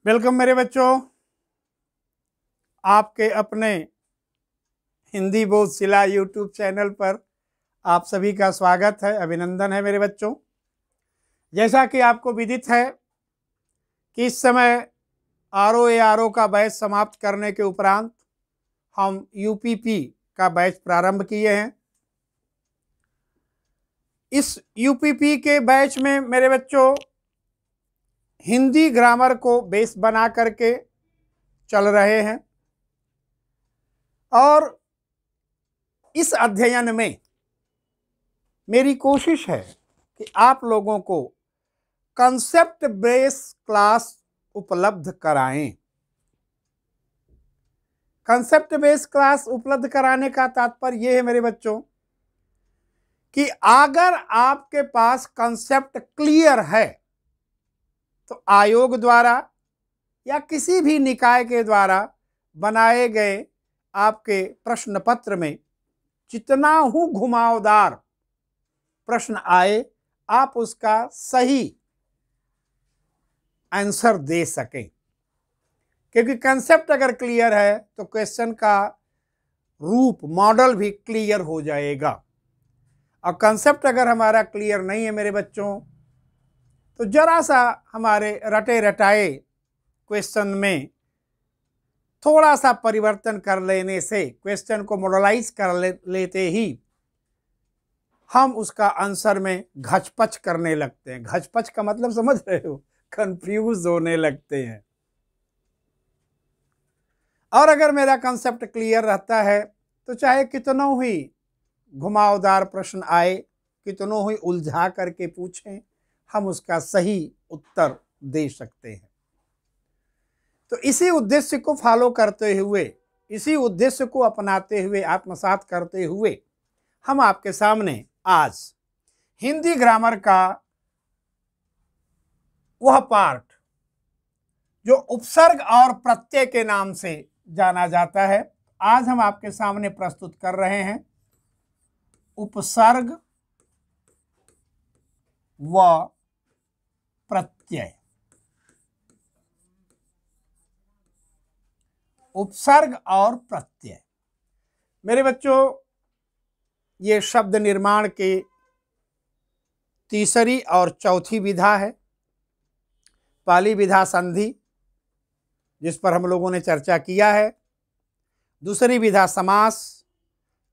Welcome मेरे बच्चों, आपके अपने हिंदी बोधशिला यूट्यूब चैनल पर आप सभी का स्वागत है, अभिनंदन है मेरे बच्चों। जैसा कि आपको विदित है कि इस समय RO का बैच समाप्त करने के उपरांत हम UPP का बैच प्रारंभ किए हैं। इस UPP के बैच में मेरे बच्चों हिंदी ग्रामर को बेस बना करके चल रहे हैं और इस अध्ययन में मेरी कोशिश है कि आप लोगों को कंसेप्ट बेस क्लास उपलब्ध कराएं। कंसेप्ट बेस क्लास उपलब्ध कराने का तात्पर्य यह है मेरे बच्चों कि अगर आपके पास कंसेप्ट क्लियर है तो आयोग द्वारा या किसी भी निकाय के द्वारा बनाए गए आपके प्रश्न पत्र में जितना ही घुमावदार प्रश्न आए आप उसका सही आंसर दे सकें, क्योंकि कंसेप्ट अगर क्लियर है तो क्वेश्चन का रूप मॉडल भी क्लियर हो जाएगा। और कंसेप्ट अगर हमारा क्लियर नहीं है मेरे बच्चों तो जरा सा हमारे रटे रटाए क्वेश्चन में थोड़ा सा परिवर्तन कर लेने से, क्वेश्चन को मॉडलाइज कर लेते ही हम उसका आंसर में घचपच करने लगते हैं। घचपच का मतलब समझ रहे हो, कंफ्यूज होने लगते हैं। और अगर मेरा कंसेप्ट क्लियर रहता है तो चाहे कितनों ही घुमावदार प्रश्न आए, कितनों ही उलझा करके पूछें, हम उसका सही उत्तर दे सकते हैं। तो इसी उद्देश्य को फॉलो करते हुए, इसी उद्देश्य को अपनाते हुए, आत्मसात करते हुए हम आपके सामने आज हिंदी ग्रामर का वह पार्ट जो उपसर्ग और प्रत्यय के नाम से जाना जाता है, आज हम आपके सामने प्रस्तुत कर रहे हैं उपसर्ग व प्रत्यय। उपसर्ग और प्रत्यय मेरे बच्चों ये शब्द निर्माण के तीसरी और चौथी विधा है। पहली विधा संधि, जिस पर हम लोगों ने चर्चा किया है। दूसरी विधा समास,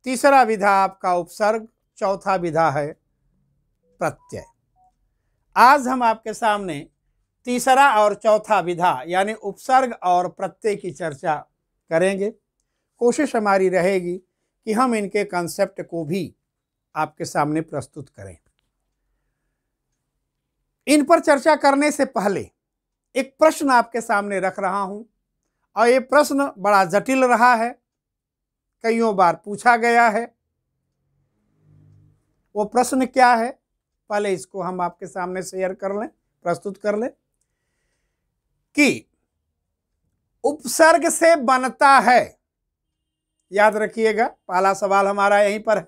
तीसरा विधा आपका उपसर्ग, चौथा विधा है प्रत्यय। आज हम आपके सामने तीसरा और चौथा विधा यानी उपसर्ग और प्रत्यय की चर्चा करेंगे। कोशिश हमारी रहेगी कि हम इनके कंसेप्ट को भी आपके सामने प्रस्तुत करें। इन पर चर्चा करने से पहले एक प्रश्न आपके सामने रख रहा हूं और ये प्रश्न बड़ा जटिल रहा है, कईयों बार पूछा गया है। वो प्रश्न क्या है, पहले इसको हम आपके सामने शेयर कर लें, प्रस्तुत कर लें कि उपसर्ग से बनता है। याद रखिएगा, पहला सवाल हमारा यहीं पर है,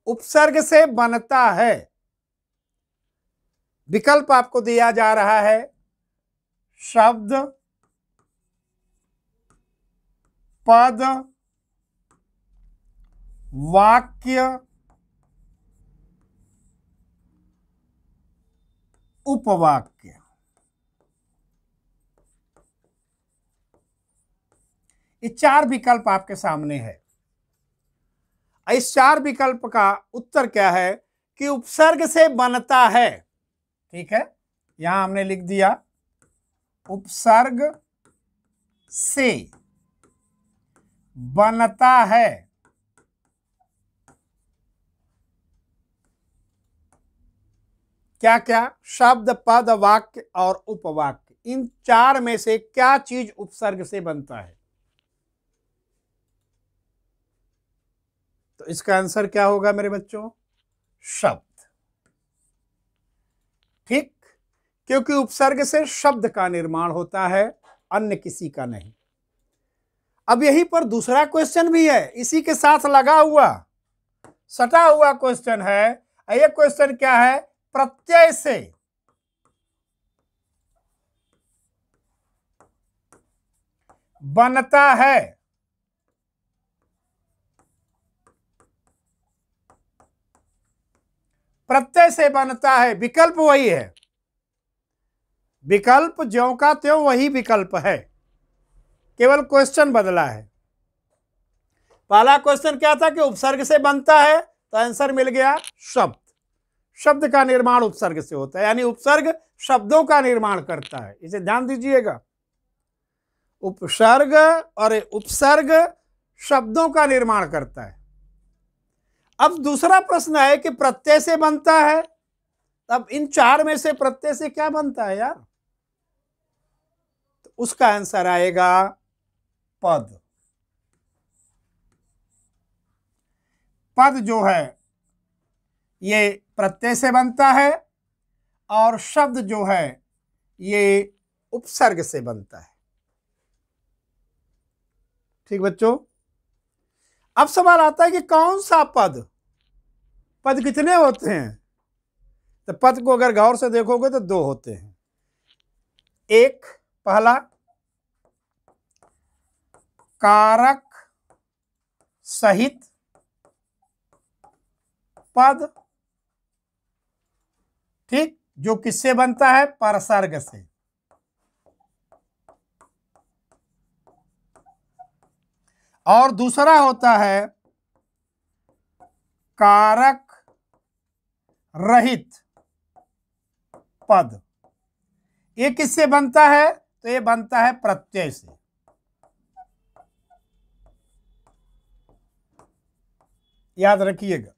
उपसर्ग से बनता है। विकल्प आपको दिया जा रहा है शब्द, पद, वाक्य, उपवाक्य। ये चार विकल्प आपके सामने है। इस चार विकल्प का उत्तर क्या है कि उपसर्ग से बनता है। ठीक है, यहां हमने लिख दिया उपसर्ग से बनता है। क्या क्या? शब्द, पद, वाक्य और उपवाक्य। इन चार में से क्या चीज उपसर्ग से बनता है? तो इसका आंसर क्या होगा मेरे बच्चों? शब्द। ठीक, क्योंकि उपसर्ग से शब्द का निर्माण होता है, अन्य किसी का नहीं। अब यहीं पर दूसरा क्वेश्चन भी है, इसी के साथ लगा हुआ सटा हुआ क्वेश्चन है। यह क्वेश्चन क्या है? प्रत्यय से बनता है। प्रत्यय से बनता है, विकल्प वही है, विकल्प ज्यों का त्यों वही विकल्प है, केवल क्वेश्चन बदला है। पहला क्वेश्चन क्या था कि उपसर्ग से बनता है, तो आंसर मिल गया शब्द। शब्द का निर्माण उपसर्ग से होता है, यानी उपसर्ग शब्दों का निर्माण करता है, इसे ध्यान दीजिएगा। उपसर्ग और उपसर्ग शब्दों का निर्माण करता है। अब दूसरा प्रश्न है कि प्रत्यय से बनता है, अब इन चार में से प्रत्यय से क्या बनता है यार? तो उसका आंसर आएगा पद। पद जो है ये प्रत्यय से बनता है और शब्द जो है ये उपसर्ग से बनता है। ठीक बच्चों, अब सवाल आता है कि कौन सा पद, पद कितने होते हैं? तो पद को अगर गौर से देखोगे तो दो होते हैं। एक पहला कारक सहित पद, ठीक, जो किससे बनता है? परसर्ग से। और दूसरा होता है कारक रहित पद। ये किससे बनता है? तो ये बनता है प्रत्यय से। याद रखिएगा,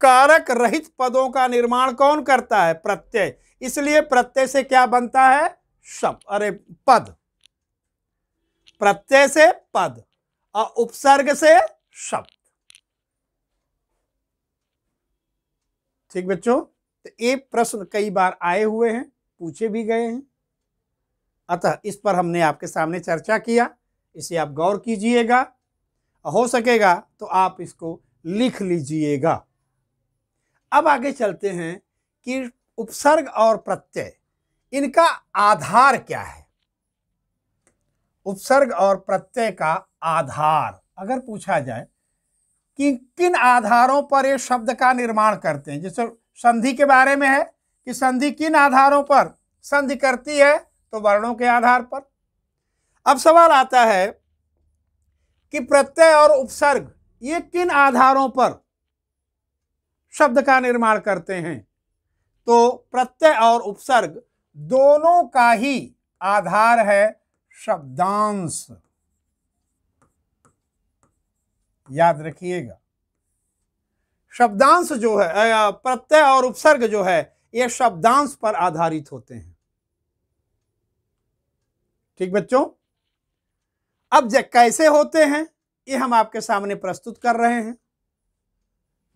कारक रहित पदों का निर्माण कौन करता है? प्रत्यय। इसलिए प्रत्यय से क्या बनता है? शब्द, अरे पद। प्रत्यय से पद और उपसर्ग से शब्द। ठीक बच्चों, तो ये प्रश्न कई बार आए हुए हैं, पूछे भी गए हैं, अतः इस पर हमने आपके सामने चर्चा किया, इसे आप गौर कीजिएगा, हो सकेगा तो आप इसको लिख लीजिएगा। अब आगे चलते हैं कि उपसर्ग और प्रत्यय, इनका आधार क्या है? उपसर्ग और प्रत्यय का आधार अगर पूछा जाए कि किन आधारों पर ये शब्द का निर्माण करते हैं, जैसे संधि के बारे में है कि संधि किन आधारों पर संधि करती है, तो वर्णों के आधार पर। अब सवाल आता है कि प्रत्यय और उपसर्ग ये किन आधारों पर शब्द का निर्माण करते हैं, तो प्रत्यय और उपसर्ग दोनों का ही आधार है शब्दांश। याद रखिएगा, शब्दांश जो है, प्रत्यय और उपसर्ग जो है, ये शब्दांश पर आधारित होते हैं। ठीक बच्चों, अब कैसे होते हैं ये हम आपके सामने प्रस्तुत कर रहे हैं।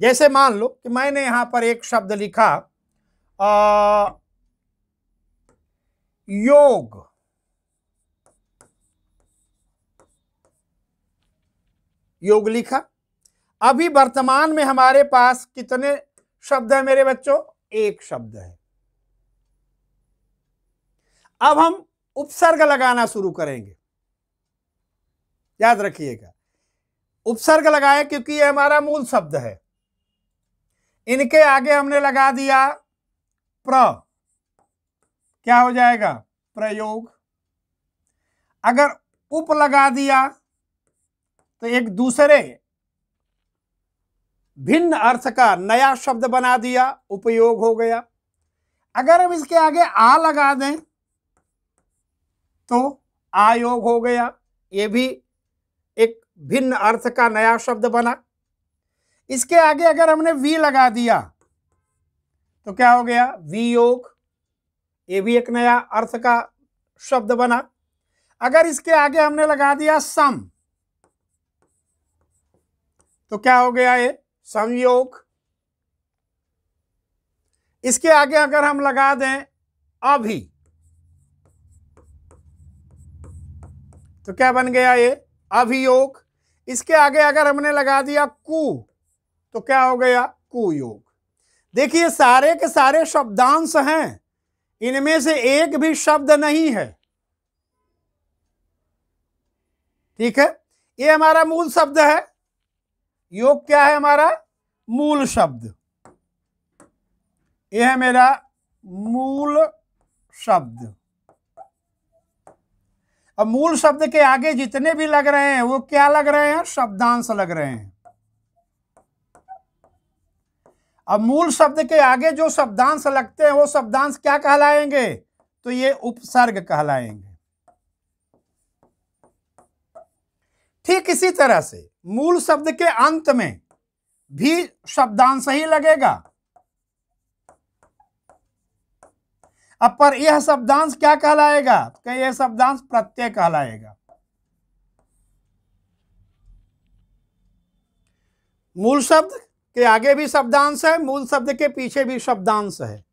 जैसे मान लो कि मैंने यहां पर एक शब्द लिखा योग। योग लिखा। अभी वर्तमान में हमारे पास कितने शब्द हैं मेरे बच्चों? एक शब्द है। अब हम उपसर्ग लगाना शुरू करेंगे। याद रखिएगा, उपसर्ग लगाए क्योंकि ये हमारा मूल शब्द है। इनके आगे हमने लगा दिया प्र, क्या हो जाएगा? प्रयोग। अगर उप लगा दिया तो एक दूसरे भिन्न अर्थ का नया शब्द बना दिया, उपयोग हो गया। अगर हम इसके आगे आ लगा दें तो आयोग हो गया, ये भी एक भिन्न अर्थ का नया शब्द बना। इसके आगे अगर हमने वी लगा दिया तो क्या हो गया? वियोग, ये भी एक नया अर्थ का शब्द बना। अगर इसके आगे हमने लगा दिया सम तो क्या हो गया? ये संयोग। इसके आगे अगर हम लगा दें अभी तो क्या बन गया? ये अभियोग। इसके आगे अगर हमने लगा दिया कु तो क्या हो गया? कुयोग। देखिए, सारे के सारे शब्दांश हैं, इनमें से एक भी शब्द नहीं है। ठीक है, ये हमारा मूल शब्द है। योग क्या है? हमारा मूल शब्द। ये है मेरा मूल शब्द। अब मूल शब्द के आगे जितने भी लग रहे हैं वो क्या लग रहे हैं? शब्दांश लग रहे हैं। अब मूल शब्द के आगे जो शब्दांश लगते हैं वो शब्दांश क्या कहलाएंगे? तो ये उपसर्ग कहलाएंगे। ठीक इसी तरह से मूल शब्द के अंत में भी शब्दांश ही लगेगा। अब पर यह शब्दांश क्या कहलाएगा? तो यह शब्दांश प्रत्यय कहलाएगा। मूल शब्द के आगे भी शब्दांश है, मूल शब्द के पीछे भी शब्दांश है,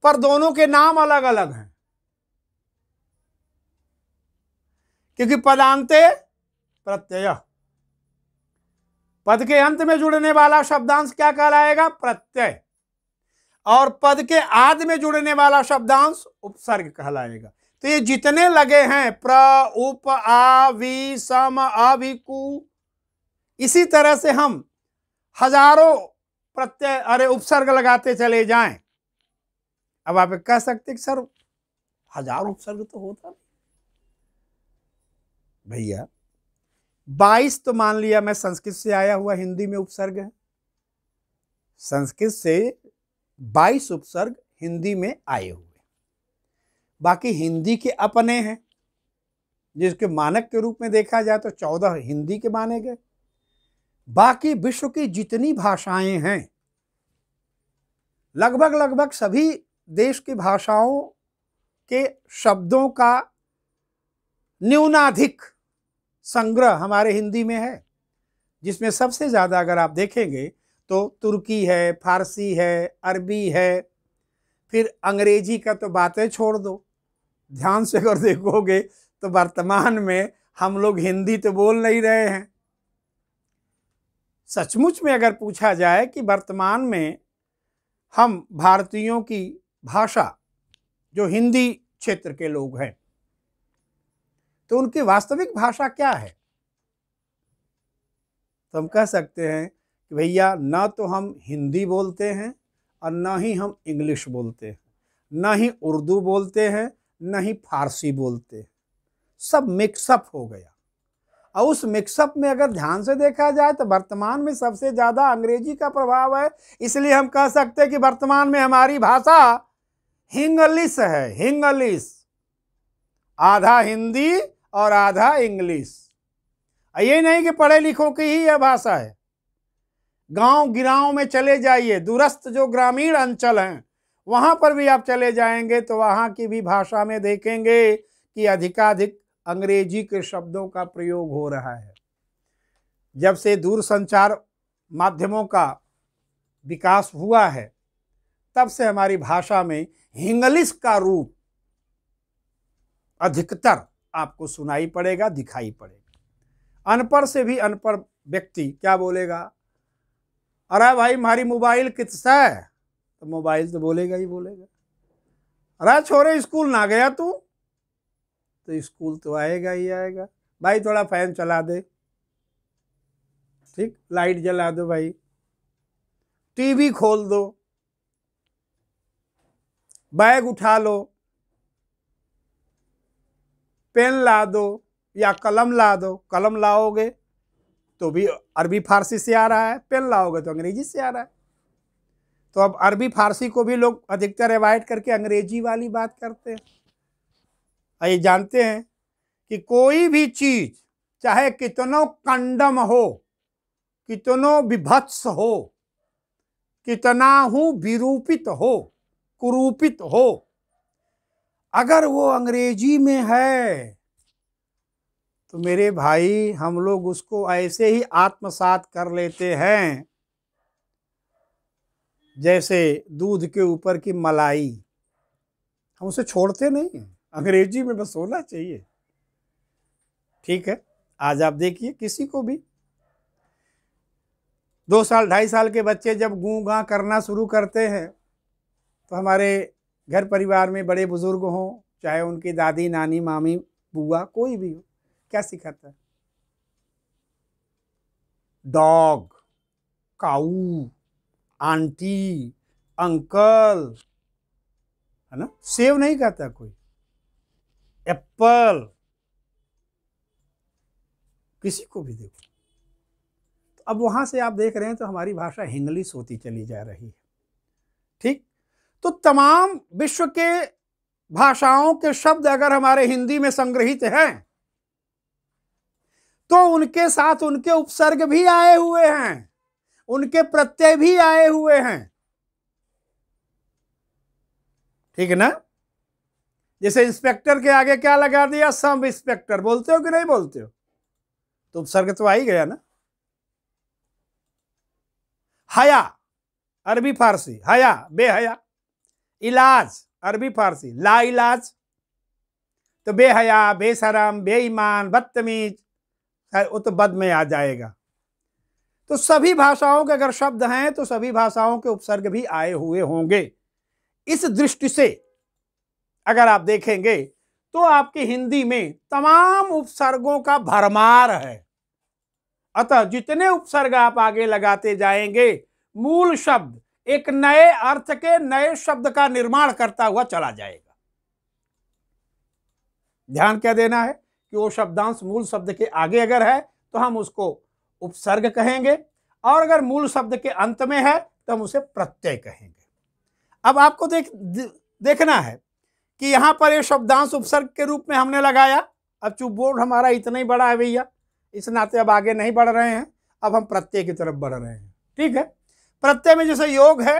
पर दोनों के नाम अलग अलग हैं, क्योंकि पदांते प्रत्यय, पद के अंत में जुड़ने वाला शब्दांश क्या कहलाएगा? प्रत्यय, और पद के आदि में जुड़ने वाला शब्दांश उपसर्ग कहलाएगा। तो ये जितने लगे हैं प्र, उप, आ, वि, सम, अभि, कु, इसी तरह से हम हजारों प्रत्यय अरे उपसर्ग लगाते चले जाएं। अब आप कह सकते कि सर हजार उपसर्ग तो होता नहीं भैया। 22 तो मान लिया मैं संस्कृत से आया हुआ हिंदी में उपसर्ग है, संस्कृत से 22 उपसर्ग हिंदी में आए हुए, बाकी हिंदी के अपने हैं, जिसके मानक के रूप में देखा जाए तो 14 हिंदी के माने गए। बाकी विश्व की जितनी भाषाएं हैं, लगभग सभी देश की भाषाओं के शब्दों का न्यूनाधिक संग्रह हमारे हिंदी में है, जिसमें सबसे ज्यादा अगर आप देखेंगे तो तुर्की है, फारसी है, अरबी है, फिर अंग्रेजी का तो बातें छोड़ दो। ध्यान से अगर देखोगे तो वर्तमान में हम लोग हिंदी तो बोल नहीं रहे हैं। सचमुच में अगर पूछा जाए कि वर्तमान में हम भारतीयों की भाषा जो हिंदी क्षेत्र के लोग हैं, तो उनकी वास्तविक भाषा क्या है, तो हम कह सकते हैं कि भैया ना तो हम हिंदी बोलते हैं और ना ही हम इंग्लिश बोलते हैं, ना ही उर्दू बोलते हैं, ना ही फारसी बोलते हैं, सब मिक्सअप हो गया। और उस मिक्सअप में अगर ध्यान से देखा जाए तो वर्तमान में सबसे ज्यादा अंग्रेजी का प्रभाव है। इसलिए हम कह सकते हैं कि वर्तमान में हमारी भाषा हिंग्लिश है, हिंग्लिश, आधा हिंदी और आधा इंग्लिश। ये नहीं कि पढ़े लिखों की ही यह भाषा है। गांव गिराव में चले जाइए, दूरस्थ जो ग्रामीण अंचल हैं वहां पर भी आप चले जाएंगे तो वहां की भी भाषा में देखेंगे कि अधिकाधिक अंग्रेजी के शब्दों का प्रयोग हो रहा है। जब से दूरसंचार माध्यमों का विकास हुआ है तब से हमारी भाषा में हिंग्लिश का रूप अधिकतर आपको सुनाई पड़ेगा, दिखाई पड़ेगा। अनपढ़ से भी अनपढ़ व्यक्ति क्या बोलेगा? अरे भाई हमारी मोबाइल कितना है, तो मोबाइल तो बोलेगा ही बोलेगा। अरे छोरे स्कूल ना गया तू, तो स्कूल तो आएगा ही आएगा। भाई थोड़ा फैन चला दे, ठीक, लाइट जला दो भाई, टीवी खोल दो, बैग उठा लो, पेन ला दो या कलम ला दो। कलम लाओगे तो भी अरबी फारसी से आ रहा है, पेन लाओगे तो अंग्रेजी से आ रहा है। तो अब अरबी फारसी को भी लोग अधिकतर अवॉइड करके अंग्रेजी वाली बात करते हैं। ये जानते हैं कि कोई भी चीज चाहे कितनो कंडम हो, कितनो विभत्स हो, कितना हूं विरूपित हो, कुरूपित हो, अगर वो अंग्रेजी में है तो मेरे भाई हम लोग उसको ऐसे ही आत्मसात कर लेते हैं जैसे दूध के ऊपर की मलाई, हम उसे छोड़ते नहीं हैं। अंग्रेजी में बस होना चाहिए, ठीक है। आज आप देखिए किसी को भी 2 साल 2.5 साल के बच्चे जब गूं गां करना शुरू करते हैं तो हमारे घर परिवार में बड़े बुजुर्ग हों, चाहे उनकी दादी, नानी, मामी, बुआ, कोई भी हो, क्या सिखाता है? डॉग, काऊ, आंटी, अंकल, है ना। सेव नहीं कहता कोई, एप्पल, किसी को भी देखो। तो अब वहां से आप देख रहे हैं तो हमारी भाषा इंग्लिश होती चली जा रही है। ठीक, तो तमाम विश्व के भाषाओं के शब्द अगर हमारे हिंदी में संग्रहित हैं तो उनके साथ उनके उपसर्ग भी आए हुए हैं, उनके प्रत्यय भी आए हुए हैं। ठीक है ना। जैसे इंस्पेक्टर के आगे क्या लगा दिया, सब इंस्पेक्टर, बोलते हो कि नहीं बोलते हो, तो उपसर्ग तो आ ही गया ना। हया अरबी फारसी, हया बेहया। इलाज अरबी फारसी ला इलाज, तो बेहया, बेशरम, बेईमान, बदतमीज, वो तो बद में आ जाएगा। तो सभी भाषाओं के अगर शब्द हैं तो सभी भाषाओं के उपसर्ग भी आए हुए होंगे। इस दृष्टि से अगर आप देखेंगे तो आपकी हिंदी में तमाम उपसर्गों का भरमार है। अतः जितने उपसर्ग आप आगे लगाते जाएंगे, मूल शब्द एक नए अर्थ के नए शब्द का निर्माण करता हुआ चला जाएगा। ध्यान क्या देना है कि वो शब्दांश मूल शब्द के आगे अगर है तो हम उसको उपसर्ग कहेंगे, और अगर मूल शब्द के अंत में है तो हम उसे प्रत्यय कहेंगे। अब आपको देखना है कि यहां पर ये शब्दांश उपसर्ग के रूप में हमने लगाया। अब चूंकि बोर्ड हमारा इतना ही बड़ा है भैया, इस नाते अब आगे नहीं बढ़ रहे हैं, अब हम प्रत्यय की तरफ बढ़ रहे हैं। ठीक है, प्रत्यय में जैसे योग है,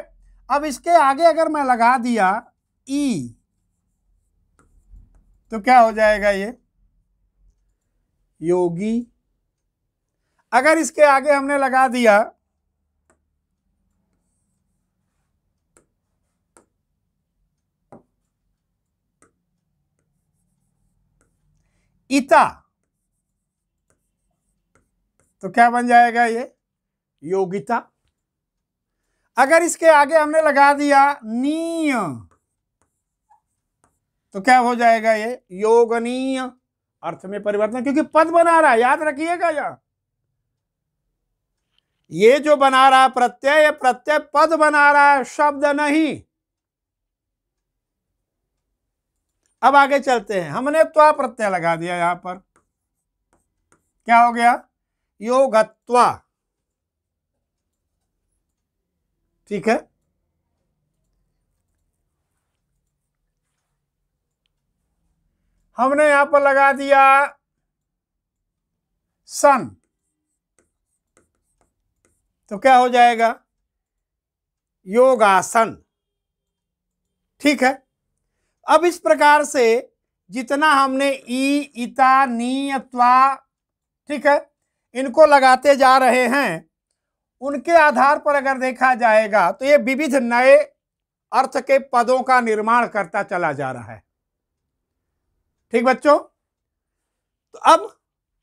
अब इसके आगे अगर मैं लगा दिया ई तो क्या हो जाएगा, ये योगी। अगर इसके आगे हमने लगा दिया इता तो क्या बन जाएगा, ये योगिता। अगर इसके आगे हमने लगा दिया नीय तो क्या हो जाएगा, ये योगनीय। अर्थ में परिवर्तन, क्योंकि पद बना रहा है, याद रखिएगा। ये जो बना रहा है प्रत्यय, प्रत्यय पद बना रहा है, शब्द नहीं। अब आगे चलते हैं, हमने त्वा प्रत्यय लगा दिया यहां पर, क्या हो गया, योगत्वा। ठीक है, हमने यहां पर लगा दिया सन, तो क्या हो जाएगा, योगासन। ठीक है, अब इस प्रकार से जितना हमने ई, इता, नी, त्वा, ठीक है, इनको लगाते जा रहे हैं, उनके आधार पर अगर देखा जाएगा तो ये विविध नए अर्थ के पदों का निर्माण करता चला जा रहा है। ठीक बच्चों, तो अब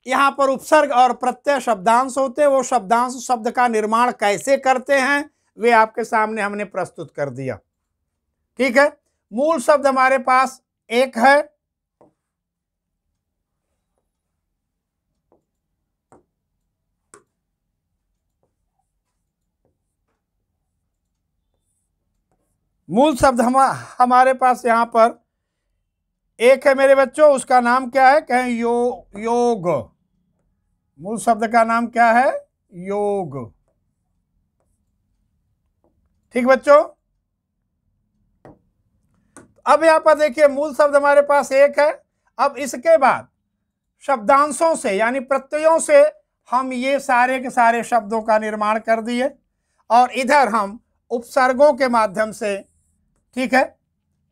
यहां पर उपसर्ग और प्रत्यय शब्दांश होते हैं, वो शब्दांश शब्द का निर्माण कैसे करते हैं वे आपके सामने हमने प्रस्तुत कर दिया। ठीक है, मूल शब्द हमारे पास एक है, मूल शब्द हमारे पास यहां पर एक है मेरे बच्चों, उसका नाम क्या है, कहें योग। मूल शब्द का नाम क्या है, योग। ठीक बच्चों, अब यहां पर देखिए मूल शब्द हमारे पास एक है। अब इसके बाद शब्दांशों से यानी प्रत्ययों से हम ये सारे के सारे शब्दों का निर्माण कर दिए, और इधर हम उपसर्गों के माध्यम से, ठीक है,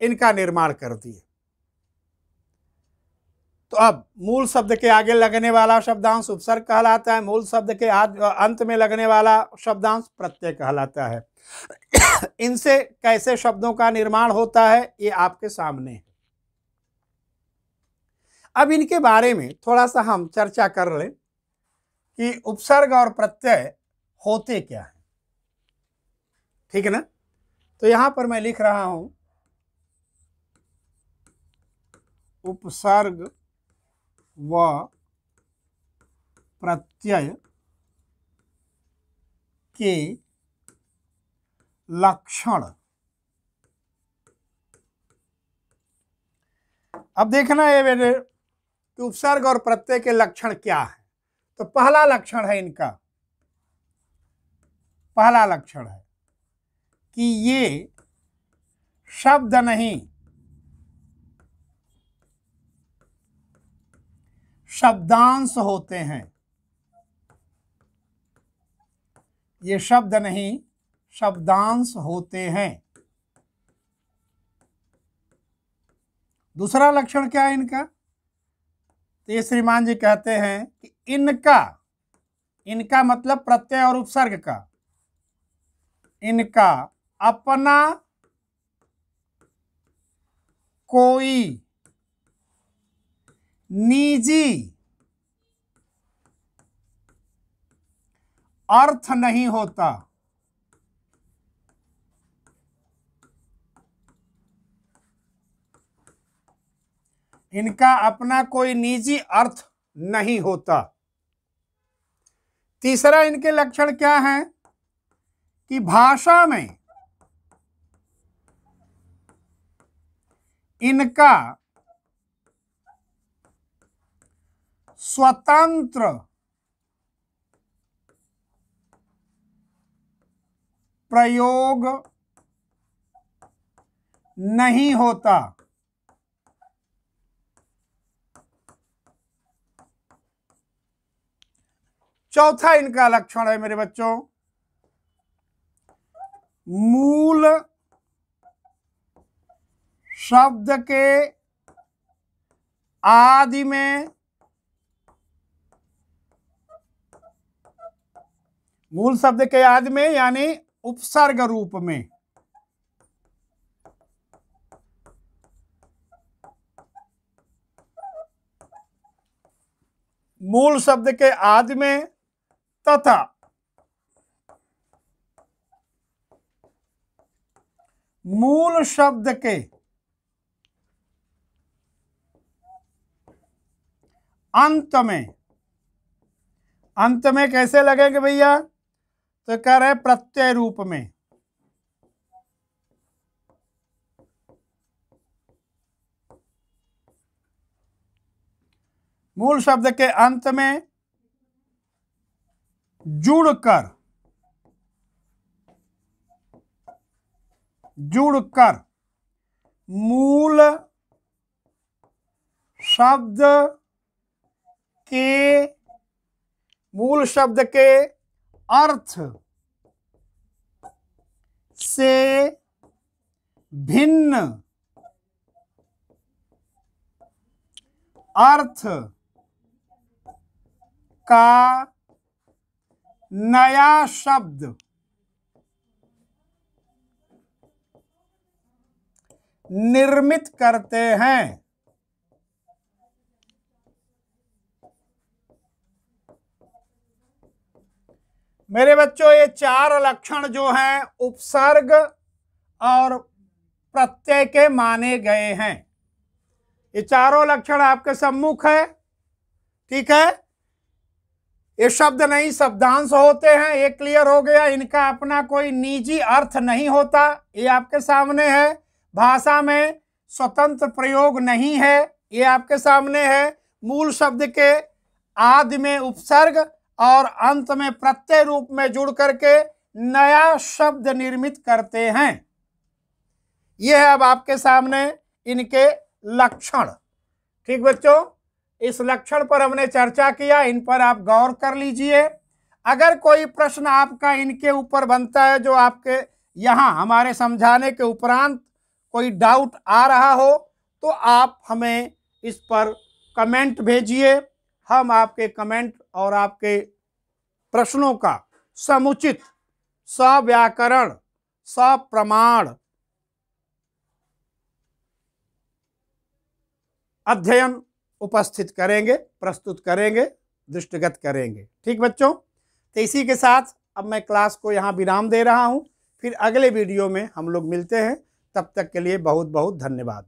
इनका निर्माण कर दिए। तो अब मूल शब्द के आगे लगने वाला शब्दांश उपसर्ग कहलाता है, मूल शब्द के अंत में लगने वाला शब्दांश प्रत्यय कहलाता है। इनसे कैसे शब्दों का निर्माण होता है ये आपके सामने है। अब इनके बारे में थोड़ा सा हम चर्चा कर लें कि उपसर्ग और प्रत्यय होते क्या है। ठीक है ना, तो यहां पर मैं लिख रहा हूं उपसर्ग व प्रत्यय के लक्षण। अब देखना है मेरे कि उपसर्ग और प्रत्यय के लक्षण क्या है। तो पहला लक्षण है इनका, पहला लक्षण है कि ये शब्द नहीं, शब्दांश होते हैं। ये शब्द नहीं, शब्दांश होते हैं। दूसरा लक्षण क्या है इनका? तो ये श्रीमान जी कहते हैं कि इनका, इनका मतलब प्रत्यय और उपसर्ग का, इनका अपना कोई निजी अर्थ नहीं होता। इनका अपना कोई निजी अर्थ नहीं होता। तीसरा इनके लक्षण क्या है कि भाषा में इनका स्वतंत्र प्रयोग नहीं होता। चौथा इनका लक्षण है मेरे बच्चों, मूल शब्द के आदि में, मूल शब्द के आदि में यानी उपसर्ग रूप में, मूल शब्द के आदि में तथा मूल शब्द के अंत में, अंत में कैसे लगेंगे भैया? तो कह रहे प्रत्यय रूप में। मूल शब्द के अंत में जुड़कर, जुड़कर मूल शब्द के, मूल शब्द के अर्थ से भिन्न अर्थ का नया शब्द निर्मित करते हैं। मेरे बच्चों ये चार लक्षण जो हैं उपसर्ग और प्रत्यय के माने गए हैं। ये चारों लक्षण आपके सम्मुख है, ठीक है। ये शब्द नहीं शब्दांश होते हैं, ये क्लियर हो गया। इनका अपना कोई निजी अर्थ नहीं होता, ये आपके सामने है। भाषा में स्वतंत्र प्रयोग नहीं है, ये आपके सामने है। मूल शब्द के आदि में उपसर्ग और अंत में प्रत्यय रूप में जुड़ करके नया शब्द निर्मित करते हैं। यह है अब आपके सामने इनके लक्षण। ठीक बच्चों, इस लक्षण पर हमने चर्चा किया, इन पर आप गौर कर लीजिए। अगर कोई प्रश्न आपका इनके ऊपर बनता है, जो आपके यहाँ हमारे समझाने के उपरांत कोई डाउट आ रहा हो, तो आप हमें इस पर कमेंट भेजिए। हम आपके कमेंट और आपके प्रश्नों का समुचित सव्याकरण सप्रमाण अध्ययन उपस्थित करेंगे, प्रस्तुत करेंगे, दृष्टिगत करेंगे। ठीक बच्चों, तो इसी के साथ अब मैं क्लास को यहाँ विराम दे रहा हूँ। फिर अगले वीडियो में हम लोग मिलते हैं। तब तक के लिए बहुत बहुत धन्यवाद।